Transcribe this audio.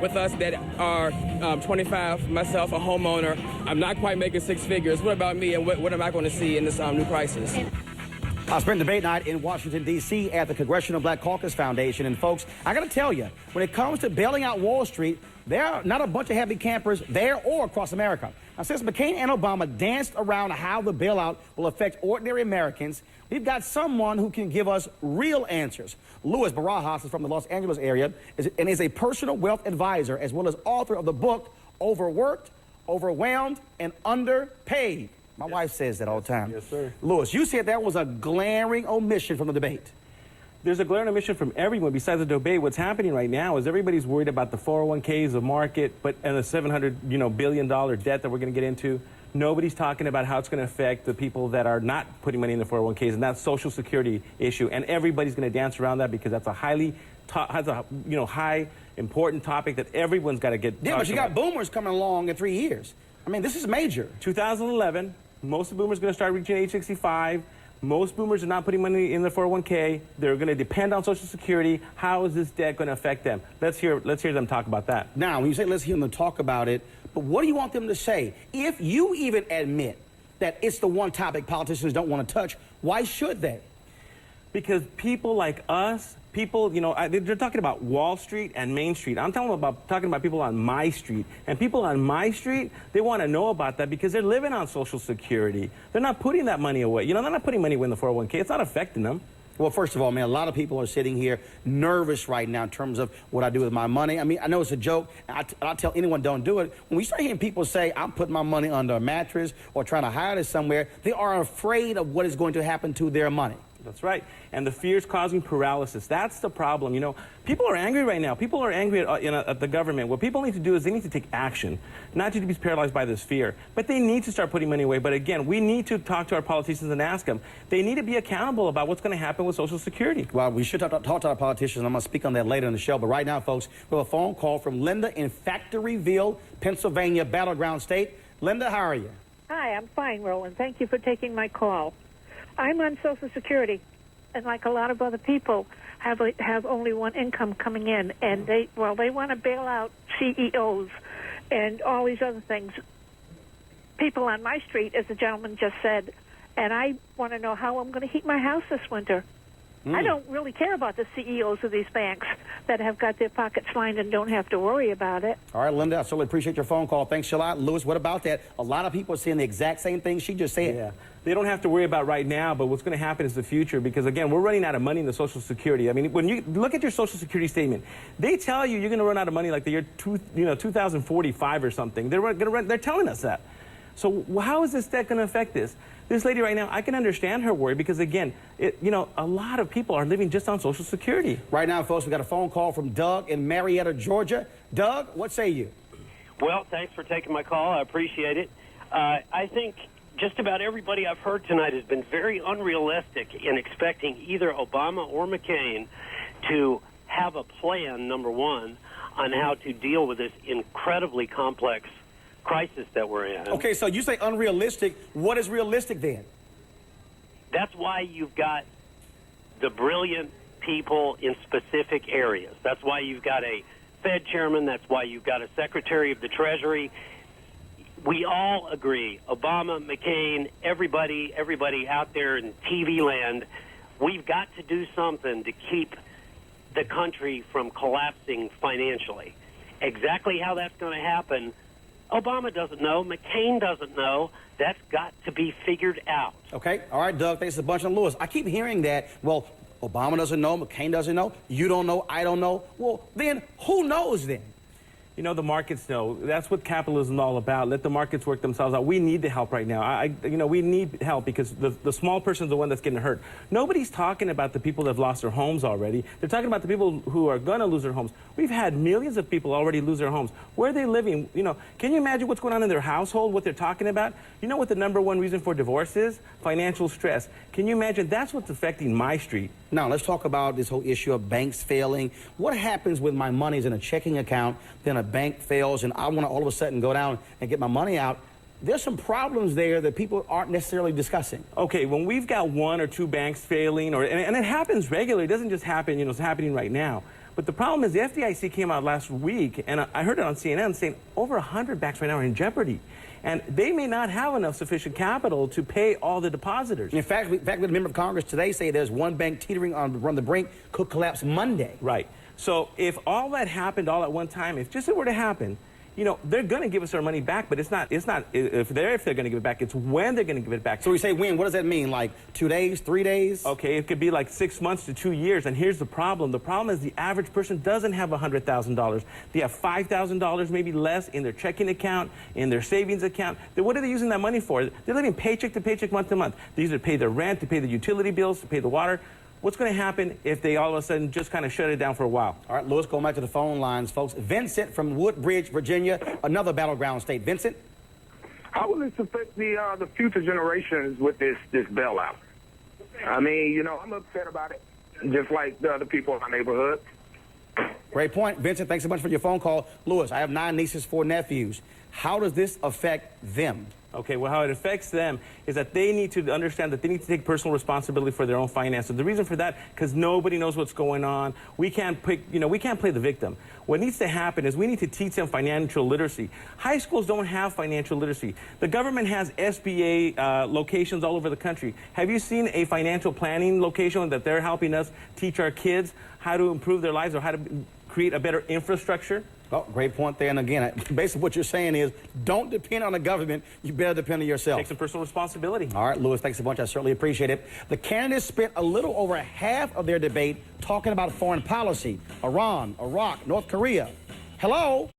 with us that are 25, myself, a homeowner. I'm not quite making six figures. What about me, and what am I going to see in this new crisis? I spent debate night in Washington, D.C. at the Congressional Black Caucus Foundation. And, folks, I got to tell you, when it comes to bailing out Wall Street, there are not a bunch of happy campers there or across America. Now, since McCain and Obama danced around how the bailout will affect ordinary Americans, we've got someone who can give us real answers. Louis Barajas is from the Los Angeles area and is a personal wealth advisor as well as author of the book, Overworked, Overwhelmed, and Underpaid. My wife says that all the time. Yes, sir. Louis, you said that was a glaring omission from the debate. There's a glaring omission from everyone besides the debate. What's happening right now is everybody's worried about the 401ks, the market, and the $700 billion debt that we're going to get into. Nobody's talking about how it's going to affect the people that are not putting money in the 401ks, and that's Social Security issue. And everybody's going to dance around that because that's a high important topic that everyone's got to get. Yeah, but you got boomers coming along in 3 years. I mean, this is major. 2011, most of the boomers are going to start reaching age 65. Most boomers are not putting money in the 401k. They're going to depend on Social Security. How is this debt going to affect them? Let's hear them talk about that. Now, when you say let's hear them talk about it, but what do you want them to say? If you even admit that it's the one topic politicians don't want to touch, why should they? Because people like us, they're talking about Wall Street and Main Street. I'm talking about people on my street. And people on my street, they want to know about that because they're living on Social Security. They're not putting that money away. They're not putting money away in the 401k. It's not affecting them. Well, first of all, man, a lot of people are sitting here nervous right now in terms of what I do with my money. I mean, I know it's a joke. I tell anyone don't do it. When we start hearing people say, I'm putting my money under a mattress or trying to hide it somewhere, they are afraid of what is going to happen to their money. That's right. And the fear is causing paralysis. That's the problem. People are angry right now. People are angry at the government. What people need to do is they need to take action, not to be paralyzed by this fear. But they need to start putting money away. But again, we need to talk to our politicians and ask them. They need to be accountable about what's going to happen with Social Security. Well, we should talk to our politicians. I'm going to speak on that later in the show. But right now, folks, we have a phone call from Linda in Factoryville, Pennsylvania, battleground state. Linda, how are you? Hi, I'm fine, Roland. Thank you for taking my call. I'm on Social Security, and like a lot of other people, have only one income coming in, and they want to bail out CEOs and all these other things. People on my street, as the gentleman just said, and I want to know how I'm going to heat my house this winter. I don't really care about the CEOs of these banks that have got their pockets lined and don't have to worry about it. All right, Linda, I certainly appreciate your phone call. Thanks a lot. Louis, what about that? A lot of people are saying the exact same thing she just said. Yeah. They don't have to worry about right now, but what's going to happen is the future because, again, we're running out of money in the Social Security. I mean, when you look at your Social Security statement, they tell you you're going to run out of money like the year 2045 or something. They're telling us that. So how is this debt going to affect this? This lady right now, I can understand her worry because, again, a lot of people are living just on Social Security. Right now, folks, we got a phone call from Doug in Marietta, Georgia. Doug, what say you? Well, thanks for taking my call. I appreciate it. I think just about everybody I've heard tonight has been very unrealistic in expecting either Obama or McCain to have a plan, number one, on how to deal with this incredibly complex crisis that we're in. Okay, so you say unrealistic. What is realistic then? That's why you've got the brilliant people in specific areas. That's why you've got a Fed chairman. That's why you've got a Secretary of the Treasury. We all agree, Obama, McCain, everybody out there in TV land, we've got to do something to keep the country from collapsing financially. Exactly how that's going to happen, Obama doesn't know. McCain doesn't know. That's got to be figured out. Okay. All right, Doug. Thanks a bunch on Louis. I keep hearing that, well, Obama doesn't know, McCain doesn't know, you don't know, I don't know. Well, then who knows then? The markets know. That's what capitalism is all about. Let the markets work themselves out. We need the help right now. We need help because the small person is the one that's getting hurt. Nobody's talking about the people that have lost their homes already. They're talking about the people who are going to lose their homes. We've had millions of people already lose their homes. Where are they living? Can you imagine what's going on in their household, what they're talking about? You know what the #1 reason for divorce is? Financial stress. Can you imagine? That's what's affecting my street. Now, let's talk about this whole issue of banks failing. What happens when my money's in a checking account, then a bank fails, and I want to all of a sudden go down and get my money out? There's some problems there that people aren't necessarily discussing. Okay, when we've got 1 or 2 banks failing, and it happens regularly, it doesn't just happen, it's happening right now. But the problem is the FDIC came out last week, and I heard it on CNN saying over 100 banks right now are in jeopardy. And they may not have enough sufficient capital to pay all the depositors. In fact, we had a member of Congress today say there's one bank teetering on the brink, could collapse Monday. Right. So if all that happened all at one time, if just it were to happen, you know, they're going to give us our money back, but it's not if they're going to give it back, it's when they're going to give it back. So we say when, what does that mean? Like 2 days, 3 days? Okay, it could be like 6 months to 2 years. And here's the problem. The problem is the average person doesn't have $100,000. They have $5,000, maybe less, in their checking account, in their savings account. Then what are they using that money for? They're living paycheck to paycheck, month to month. They either pay their rent, to pay the utility bills, to pay the water. What's going to happen if they all of a sudden just kind of shut it down for a while? All right, Lewis, going back to the phone lines, folks. Vincent from Woodbridge, Virginia, another battleground state. Vincent? How will this affect the future generations with this bailout? I mean, you know, I'm upset about it, just like the other people in my neighborhood. Great point. Vincent, thanks so much for your phone call. Lewis, I have 9 nieces, 4 nephews. How does this affect them? Okay, well, how it affects them is that they need to understand that they need to take personal responsibility for their own finances. The reason for that, because nobody knows what's going on. We can't play the victim. What needs to happen is we need to teach them financial literacy. High schools don't have financial literacy. The government has SBA locations all over the country. Have you seen a financial planning location that they're helping us teach our kids how to improve their lives or how to create a better infrastructure? Oh, great point there. And again, basically what you're saying is don't depend on the government. You better depend on yourself. Take some personal responsibility. All right, Lewis, thanks a bunch. I certainly appreciate it. The candidates spent a little over half of their debate talking about foreign policy, Iran, Iraq, North Korea. Hello?